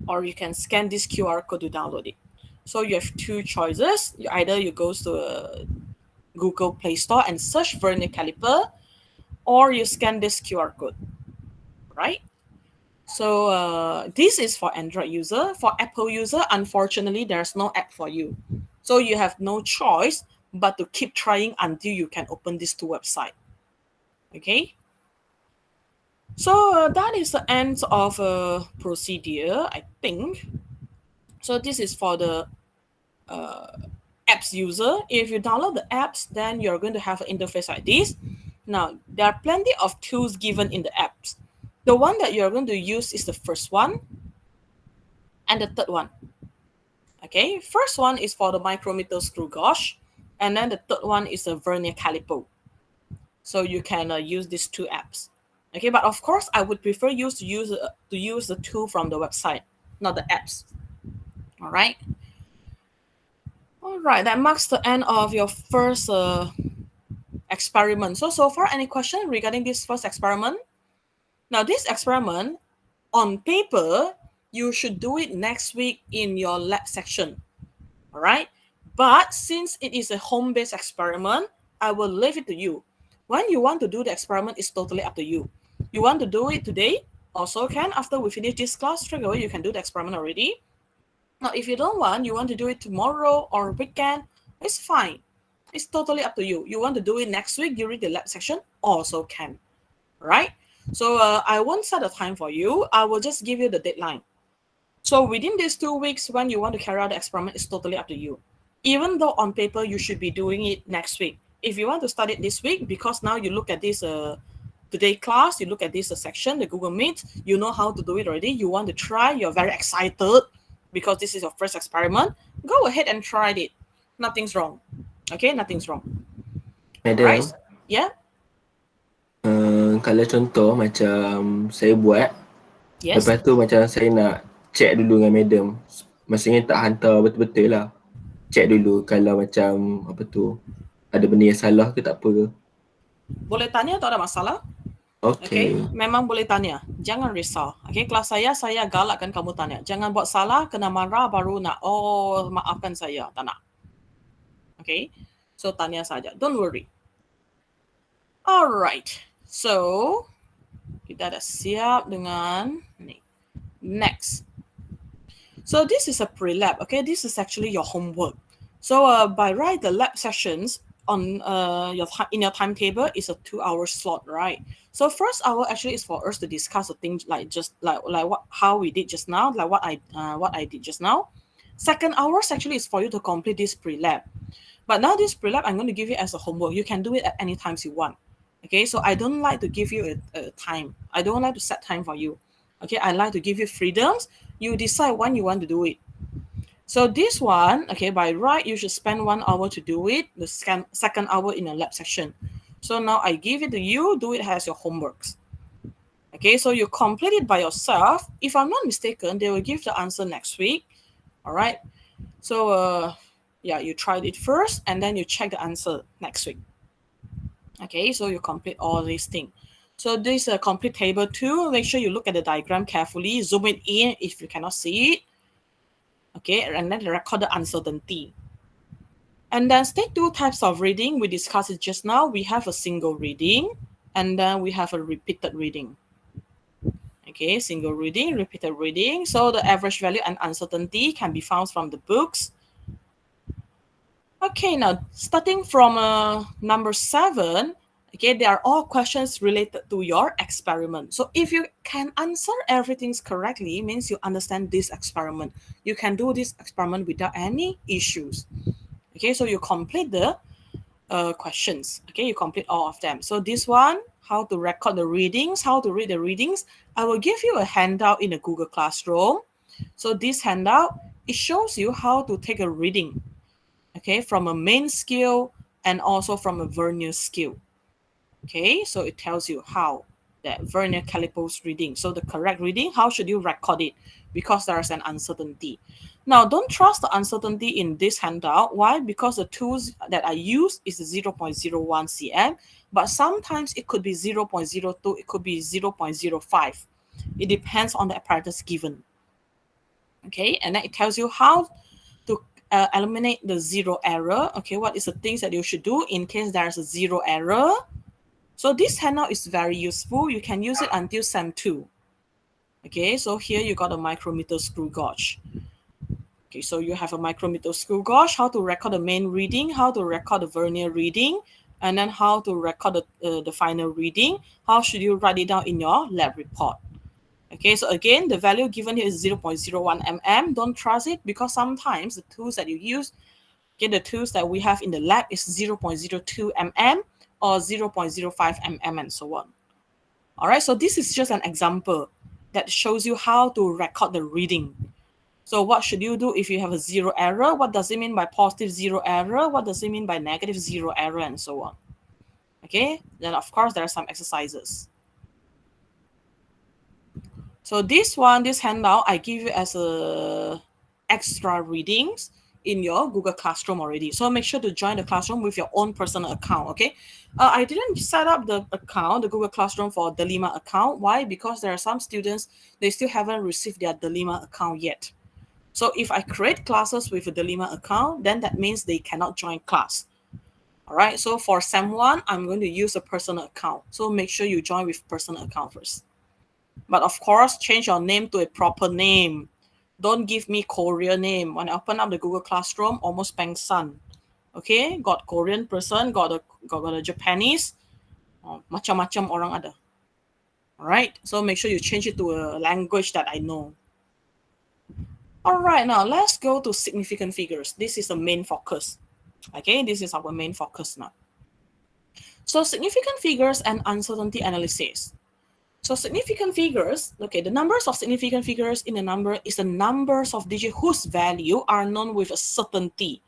Or you can scan this QR code to download it. So you have two choices. Either you go to Google Play Store and search Vernier Caliper, or you scan this QR code, right? So this is for Android user. For Apple user, unfortunately, there's no app for you. So you have no choice but to keep trying until you can open these two websites. Okay? So that is the end of procedure, I think. So this is for the apps user. If you download the apps, then you're going to have an interface like this. Now, there are plenty of tools given in the apps. The one that you're going to use is the first one and the third one. Okay, first one is for the micrometer screw gauge, and then the third one is the vernier caliper. So you can use these two apps. Okay, but of course, I would prefer you to use the tool from the website, not the apps. All right. All right, that marks the end of your first experiment. So far, any question regarding this first experiment? Now, this experiment, on paper, you should do it next week in your lab section. All right. But since it is a home-based experiment, I will leave it to you. When you want to do the experiment, it's totally up to you. You want to do it today, also can. After we finish this class, straight away, you can do the experiment already. Now, if you don't want, you want to do it tomorrow or weekend, it's fine. It's totally up to you. You want to do it next week during the lab section, also can. Right? So I won't set a time for you. I will just give you the deadline. So within these 2 weeks, when you want to carry out the experiment, it's totally up to you. Even though on paper, you should be doing it next week. If you want to start it this week, because now you look at this today class, you look at this section, the Google Meet, you know how to do it already. You want to try, you're very excited because this is your first experiment. Go ahead and try it. Nothing's wrong. Okay, nothing's wrong.
Madam,
Right? Yeah?
Kalau contoh macam saya buat,
Yes?
lepas tu macam saya nak check dulu dengan madam. Maksudnya tak hantar betul-betul lah. Check dulu kalau macam apa tu, ada benda yang salah ke tak apa ke.
Boleh tanya, tak ada masalah.
Okay.
Memang boleh tanya. Jangan risau. Okay, kelas saya galakkan kamu tanya. Jangan buat salah, kena marah baru nak, oh maafkan saya. Tak nak. Okay, so tanya saja. Don't worry. Alright. So, kita dah siap dengan ni. Next. So this is a pre-lab. Okay, this is actually your homework. So by right, the lab sessions on in your timetable is a 2-hour slot, right? So first hour actually is for us to discuss the things like just like how we did just now, like what I did just now. Second hours actually is for you to complete this pre-lab. But now this pre-lab I'm going to give you as a homework. You can do it at any times you want. Okay, so I don't like to give you a time. I don't like to set time for you. Okay, I like to give you freedoms. You decide when you want to do it. So this one, okay, by right, you should spend 1 hour to do it, the second hour in a lab session. So now I give it to you, do it as your homeworks. Okay, so you complete it by yourself. If I'm not mistaken, they will give the answer next week. All right. So yeah, you tried it first and then you check the answer next week. Okay, so you complete all these things. So this is a complete table 2. Make sure you look at the diagram carefully. Zoom it in if you cannot see it. Okay, and then record the uncertainty. And then state 2 types of reading. We discussed it just now. We have a single reading and then we have a repeated reading. Okay, single reading, repeated reading. So the average value and uncertainty can be found from the books. Okay, now starting from number 7, okay, they are all questions related to your experiment. So if you can answer everything correctly, it means you understand this experiment. You can do this experiment without any issues. Okay, so you complete the questions. Okay, you complete all of them. So this one, how to record the readings, how to read the readings. I will give you a handout in the Google Classroom. So this handout, it shows you how to take a reading. Okay, from a main skill and also from a Vernier skill. Okay, so it tells you how that Vernier Calipos reading. So the correct reading, how should you record it? Because there is an uncertainty. Now, don't trust the uncertainty in this handout. Why? Because the tools that I use is 0.01 cm, but sometimes it could be 0.02, it could be 0.05. It depends on the apparatus given. Okay, and then it tells you how to eliminate the zero error. Okay, what is the things that you should do in case there's a zero error? So this handout is very useful. You can use it until SEM 2. Okay, so here you got a micrometer screw gauge. Okay, so you have a micrometer screw gauge, how to record the main reading, how to record the Vernier reading, and then how to record the final reading. How should you write it down in your lab report? Okay, so again, the value given here is 0.01 mm. Don't trust it because sometimes the tools that you use, okay, the tools that we have in the lab is 0.02 mm or 0.05 mm and so on. All right, so this is just an example that shows you how to record the reading. So what should you do if you have a zero error? What does it mean by positive zero error? What does it mean by negative zero error and so on? Okay, then of course there are some exercises. So this handout, I give you as a extra readings in your Google Classroom already. So make sure to join the classroom with your own personal account, okay? I didn't set up the account, the Google Classroom for Delima account. Why? Because there are some students, they still haven't received their Delima account yet. So if I create classes with a Delima account, then that means they cannot join class. All right, so for SEM 1, I'm going to use a personal account. So make sure you join with personal account first. But of course, change your name to a proper name. Don't give me Korean name. When I open up the Google Classroom, almost pengsan. Okay, got Korean person, got a Japanese, macam-macam orang ada. All right, so make sure you change it to a language that I know. All right, now let's go to significant figures. This is the main focus. Okay, this is our main focus now. So significant figures and uncertainty analysis. So significant figures, okay, the numbers of significant figures in a number is the numbers of digits whose value are known with a certainty.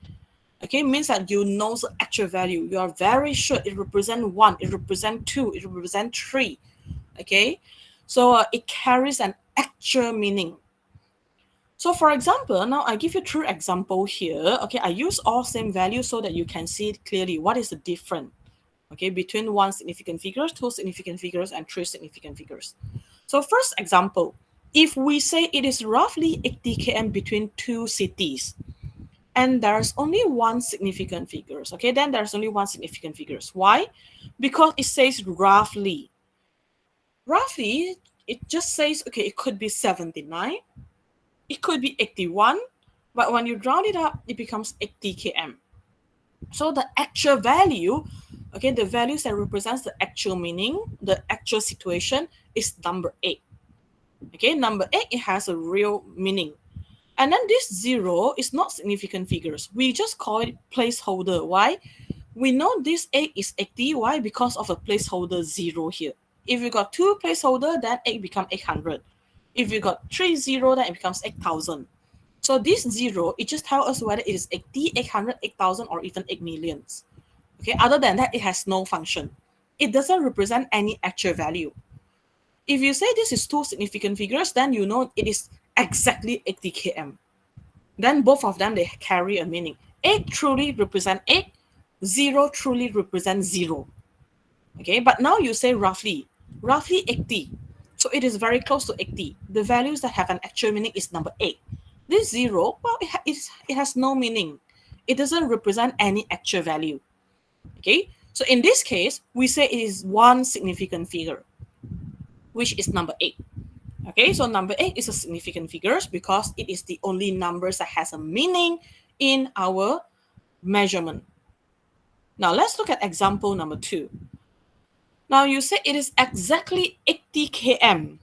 Okay, means that you know the actual value. You are very sure it represents 1, it represents 2, it represents 3. Okay, so it carries an actual meaning. So for example, now I give you true example here. Okay, I use all same values so that you can see it clearly. What is the difference? Okay, between one significant figures, two significant figures, and three significant figures. So first example, if we say it is roughly 80 km between two cities, and there's only one significant figures, okay, then there's only one significant figures. Why? Because it says roughly. Roughly, it just says, okay, it could be 79, it could be 81, but when you round it up, it becomes 80 km. So the actual value, okay, the values that represents the actual meaning, the actual situation is number 8. Okay, number 8, it has a real meaning. And then this 0 is not significant figures. We just call it placeholder. Why? We know this 8 is 80. Why? Because of a placeholder 0 here. If you got 2 placeholder, then 8 become 800. If you got 3 0, then it becomes 8,000. So this 0, it just tells us whether it is 80, 800, 8,000, or even 8 millions. Okay, other than that, it has no function. It doesn't represent any actual value. If you say this is two significant figures, then you know it is exactly 80 km. Then both of them, they carry a meaning. 8 truly represent 8, 0 truly represents 0. Okay, but now you say roughly 80. So it is very close to 80. The values that have an actual meaning is number 8. This 0, well, it has no meaning. It doesn't represent any actual value. Okay, so in this case, we say it is one significant figure, which is number 8. Okay, so number 8 is a significant figure because it is the only numbers that has a meaning in our measurement. Now let's look at example number 2. Now you say it is exactly 80 km,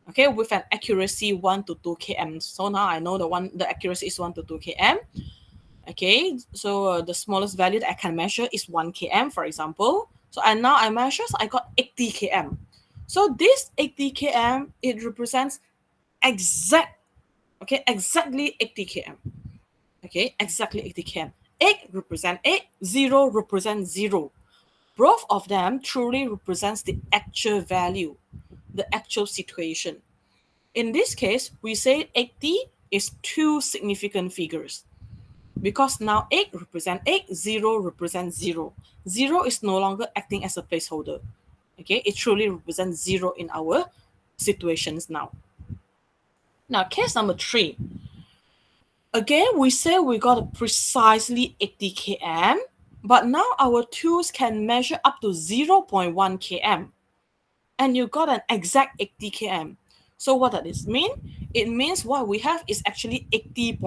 okay, with an accuracy 1 to 2 km. So now I know the accuracy is 1 to 2 km. Okay, so the smallest value that I can measure is 1 km, for example. So now I measure, so I got 80 km. So this 80 km, it represents exactly 80 km. Okay, exactly 80 km. 8 represent 8, 0 represents 0. Both of them truly represents the actual value, the actual situation. In this case, we say 80 is two significant figures. Because now 8 represents 8, 0 represents 0. 0 is no longer acting as a placeholder. Okay, it truly represents 0 in our situations now. Now, case number 3. Again, we say we got a precisely 80 km, but now our tools can measure up to 0.1 km. And you got an exact 80 km. So what does this mean? It means what we have is actually 80.0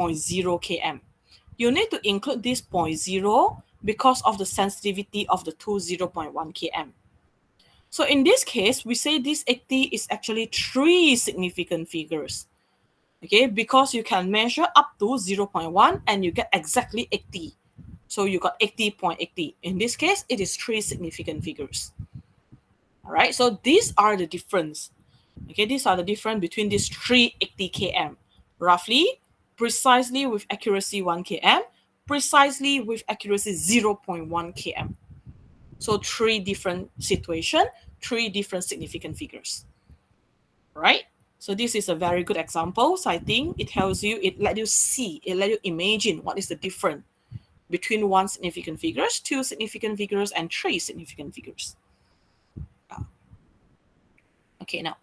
km. You need to include this 0.0 because of the sensitivity of the tool 0.1 km. So in this case, we say this 80 is actually 3 significant figures. Okay, because you can measure up to 0.1 and you get exactly 80. So you got 80.80. In this case, it is 3 significant figures. All right, so these are the difference. Okay, these are the difference between these 3 80 km. Roughly, precisely with accuracy 1 km, precisely with accuracy 0.1 km. So 3 different situations, 3 different significant figures. Right? So this is a very good example. So I think it tells you, it let you see, it let you imagine what is the difference between 1 significant figures, 2 significant figures, and 3 significant figures. Okay, now.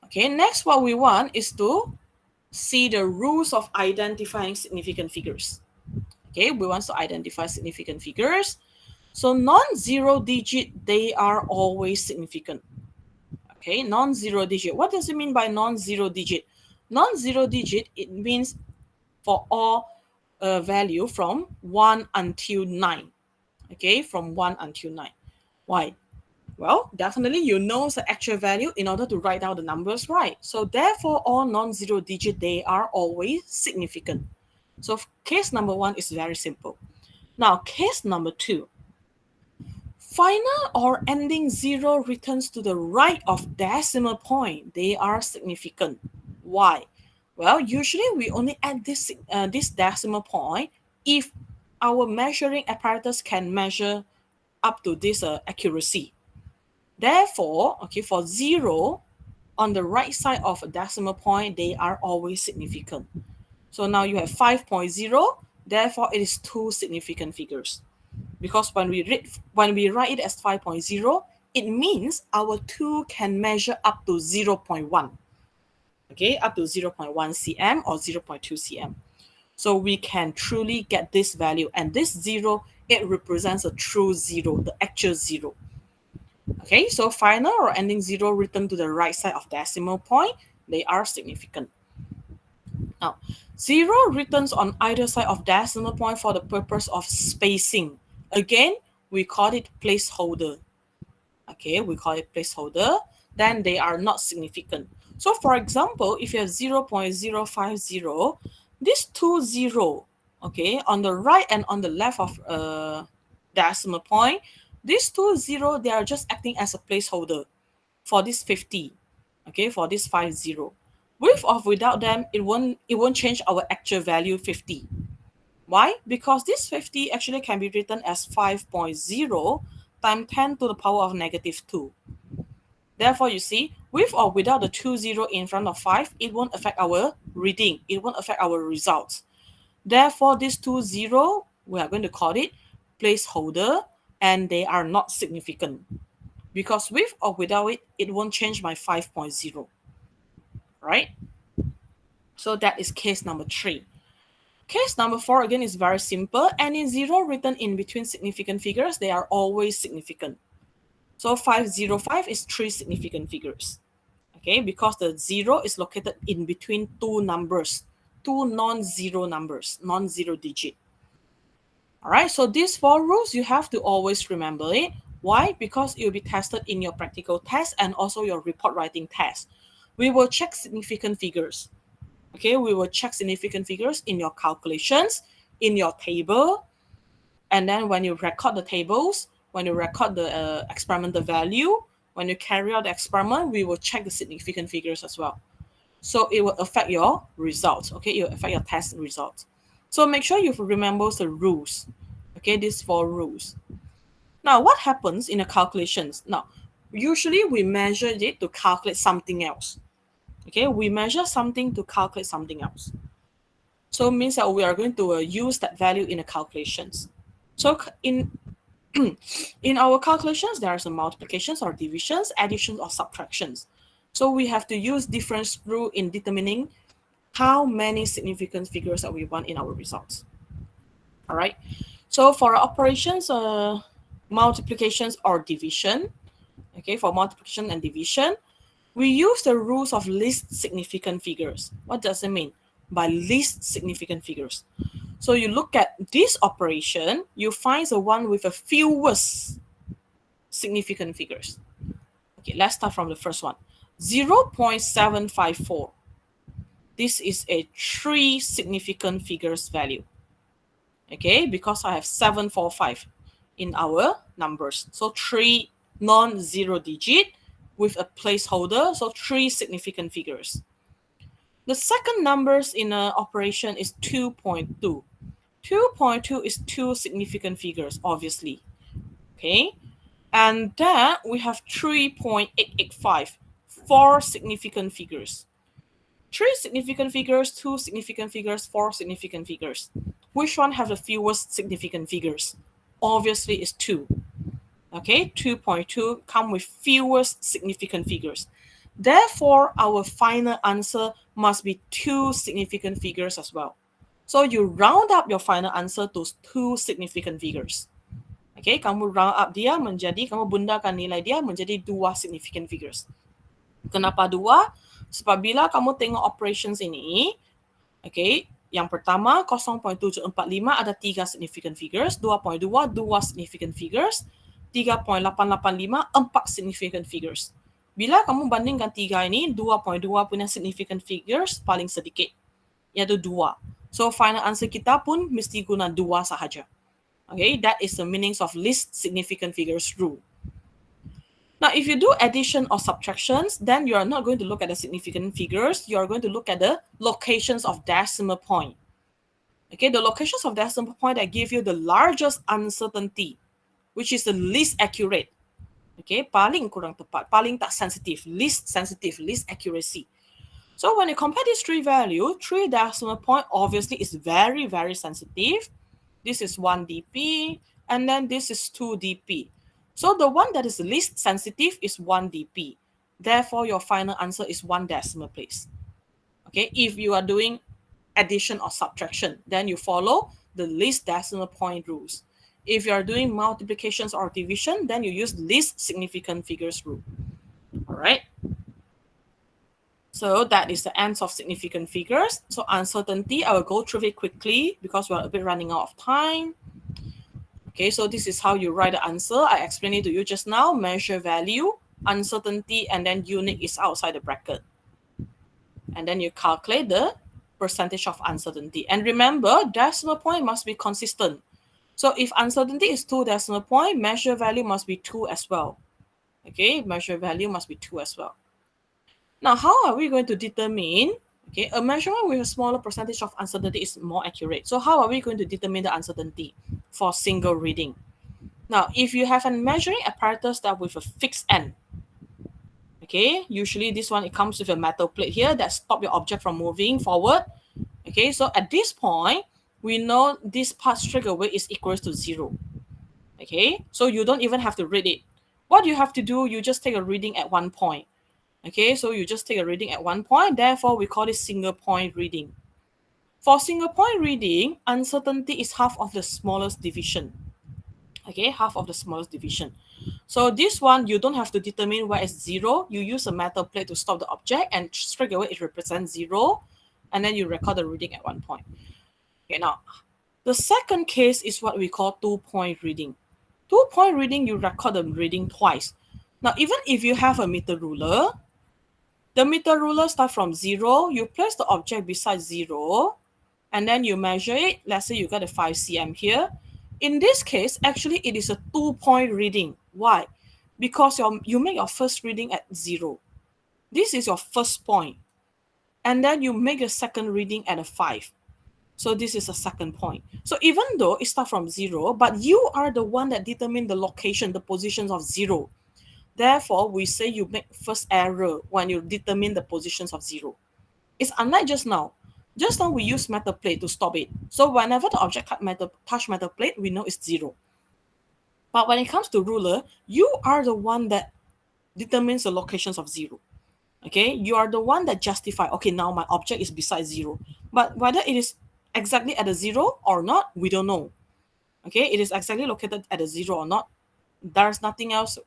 Okay, next what we want is to see the rules of identifying significant figures. Okay, we want to identify significant figures. So non-zero digit, they are always significant. Okay, non-zero digit. What does it mean by non-zero digit? Non-zero digit, it means for all value from 1 until 9. Okay, from 1 until 9. Why? Well, definitely you know the actual value in order to write down the numbers right. So therefore, all non-zero digit, they are always significant. So case number 1 is very simple. Now, case number 2. Final or ending 0 returns to the right of decimal point. They are significant. Why? Well, usually we only add this decimal point if our measuring apparatus can measure up to this accuracy. Therefore, okay, for 0 on the right side of a decimal point, they are always significant. So now you have 5.0, therefore it is 2 significant figures. because when we write it as 5.0, it means our tool can measure up to 0.1. Okay, up to 0.1 cm or 0.2 cm. So we can truly get this value, and this 0, it represents a true 0, the actual 0. Okay, so final or ending 0 written to the right side of decimal point, they are significant. Now, 0 written on either side of decimal point for the purpose of spacing. Again, we call it placeholder. Okay, we call it placeholder. Then they are not significant. So for example, if you have 0.050, these two 0, okay, on the right and on the left of decimal point, these two 0, they are just acting as a placeholder for this 50, okay, for this 50. With or without them, it won't change our actual value 50. Why? Because this 50 actually can be written as 5.0 times 10 to the power of negative 2. Therefore, you see, with or without the 20 in front of 5, it won't affect our reading. It won't affect our results. Therefore, this 20, we are going to call it placeholder, and they are not significant. Because with or without it, it won't change my 5.0. Right? So that is case number 3. Case number 4, again, is very simple. Any 0 written in between significant figures, they are always significant. So 505 is 3 significant figures. Okay, because the 0 is located in between two numbers, two non-zero numbers, non-zero digit. All right, so these 4 rules, you have to always remember it. Why? Because it will be tested in your practical test and also your report writing test. We will check significant figures. Okay, we will check significant figures in your calculations, in your table, and then when you record the tables, when you record the experimental value, when you carry out the experiment, we will check the significant figures as well. So it will affect your results, okay? It will affect your test results. So make sure you remember the rules, okay? These 4 rules. Now, what happens in the calculations? Now, usually we measure it to calculate something else. Okay, we measure something to calculate something else. So it means that we are going to use that value in the calculations. So in our calculations, there are some multiplications or divisions, additions or subtractions. So we have to use difference rule in determining how many significant figures that we want in our results. All right. So for operations, multiplications or division, okay, for multiplication and division, we use the rules of least significant figures. What does it mean by least significant figures? So you look at this operation, you find the one with the fewest significant figures. Okay, let's start from the first one. 0.754. This is a 3 significant figures value. Okay, because I have 745 in our numbers. So 3 non-zero digit with a placeholder, so 3 significant figures. The second numbers in an operation is 2.2. 2.2 is 2 significant figures, obviously. Okay, and then we have 3.885, 4 significant figures. 3 significant figures, 2 significant figures, 4 significant figures. Which one have the fewest significant figures? Obviously, it's 2. Okay, 2.2 come with fewest significant figures. Therefore, our final answer must be 2 significant figures as well. So you round up your final answer to 2 significant figures. Okay, kamu round up dia menjadi, kamu bundakan nilai dia menjadi 2 significant figures. Kenapa 2? Sebab bila kamu tengok operations ini, okay, yang pertama 0.745 ada 3 significant figures, 2.2 2 significant figures, 3.885 4 significant figures. Bila kamu bandingkan 3 ini, 2.2 punya significant figures paling sedikit, iaitu 2. So final answer kita pun mesti guna 2 sahaja. Okay, that is the meanings of least significant figures rule. Now, if you do addition or subtractions, then you are not going to look at the significant figures. You are going to look at the locations of decimal point. Okay, the locations of decimal point that give you the largest uncertainty, which is the least accurate. Okay, paling kurang tepat, paling tak sensitive, least accuracy. So when you compare these 3 values, 3 decimal point obviously is very, very sensitive. This is 1 dp, and then this is 2 dp. So the one that is least sensitive is 1 dp. Therefore, your final answer is 1 decimal place. Okay, if you are doing addition or subtraction, then you follow the least decimal point rules. If you are doing multiplications or division, then you use least significant figures rule. All right. So that is the end of significant figures. So uncertainty, I will go through it quickly because we're a bit running out of time. Okay, so this is how you write the answer. I explained it to you just now. Measure value, uncertainty, and then unique is outside the bracket. And then you calculate the percentage of uncertainty. And remember, decimal point must be consistent. So if uncertainty is 2 decimal point, measure value must be 2 as well. Okay, measure value must be 2 as well. Now, how are we going to determine, okay, a measurement with a smaller percentage of uncertainty is more accurate. So how are we going to determine the uncertainty for single reading? Now, if you have a measuring apparatus that with a fixed end, okay, usually this one, it comes with a metal plate here that stop your object from moving forward. Okay, so at this point, we know this part straight away is equals to 0. Okay, so you don't even have to read it. What you have to do, you just take a reading at one point. Okay, so you just take a reading at one point. Therefore, we call it single point reading. For single point reading, uncertainty is half of the smallest division. Okay, half of the smallest division. So this one, you don't have to determine where is 0. You use a metal plate to stop the object and straight away it represents 0. And then you record the reading at one point. Okay, now, the second case is what we call 2-point reading. 2-point reading, you record the reading twice. Now, even if you have a meter ruler, the meter ruler starts from 0. You place the object beside 0, and then you measure it. Let's say you got a 5 cm here. In this case, actually, it is a 2-point reading. Why? Because you make your first reading at 0. This is your first point. And then you make a second reading at a 5. So this is a second point. So even though it starts from 0, but you are the one that determine the location, the positions of 0. Therefore, we say you make first error when you determine the positions of 0. It's unlike just now. Just now we use metal plate to stop it. So whenever the object touch metal plate, we know it's 0. But when it comes to ruler, you are the one that determines the locations of 0. Okay, you are the one that justify, okay, now my object is beside 0. But whether it is exactly at a 0 or not, we don't know. Okay, it is exactly located at a 0 or not. There's nothing else.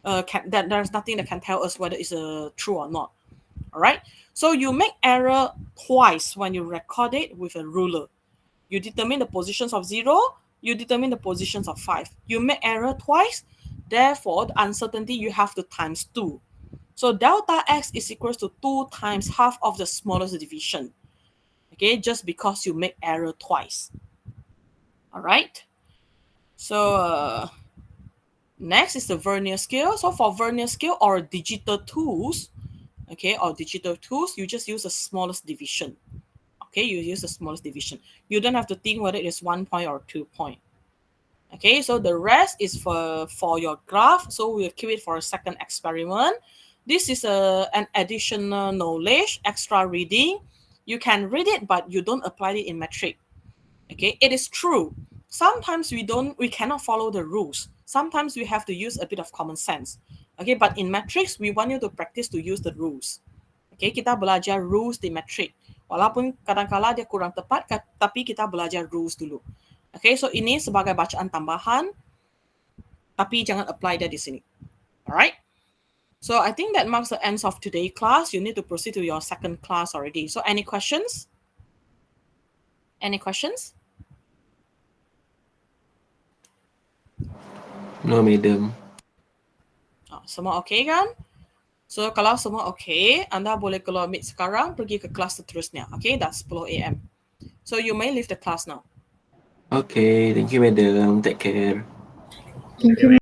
There's nothing that can tell us whether it's true or not. All right. So you make error twice when you record it with a ruler. You determine the positions of 0. You determine the positions of 5. You make error twice. Therefore, the uncertainty you have to times 2. So delta x is equals to 2 times half of the smallest division. Okay, just because you make error twice. All right. So next is the vernier scale. So for vernier scale or digital tools, okay, or digital tools, you just use the smallest division. Okay, you use the smallest division. You don't have to think whether it is 1 point or 2 point. Okay, so the rest is for your graph. So we'll keep it for a second experiment. This is an additional knowledge, extra reading. You can read it, but you don't apply it in metric. Okay, it is true. Sometimes we cannot follow the rules. Sometimes we have to use a bit of common sense. Okay, but in metrics, we want you to practice to use the rules. Okay, kita belajar rules di metric. Walaupun kadang-kala dia kurang tepat, tapi kita belajar rules dulu. Okay, so ini sebagai bacaan tambahan, tapi jangan apply dia di sini. Alright? So I think that marks the end of today's class. You need to proceed to your second class already. So any questions? Any questions?
No, madam.
Semua okay kan? So kalau semua okay, anda boleh keluar meet sekarang, pergi ke kelas seterusnya. Okay, that's 10 AM. So you may leave the class now.
Okay, thank you, madam. Take care.
Thank you.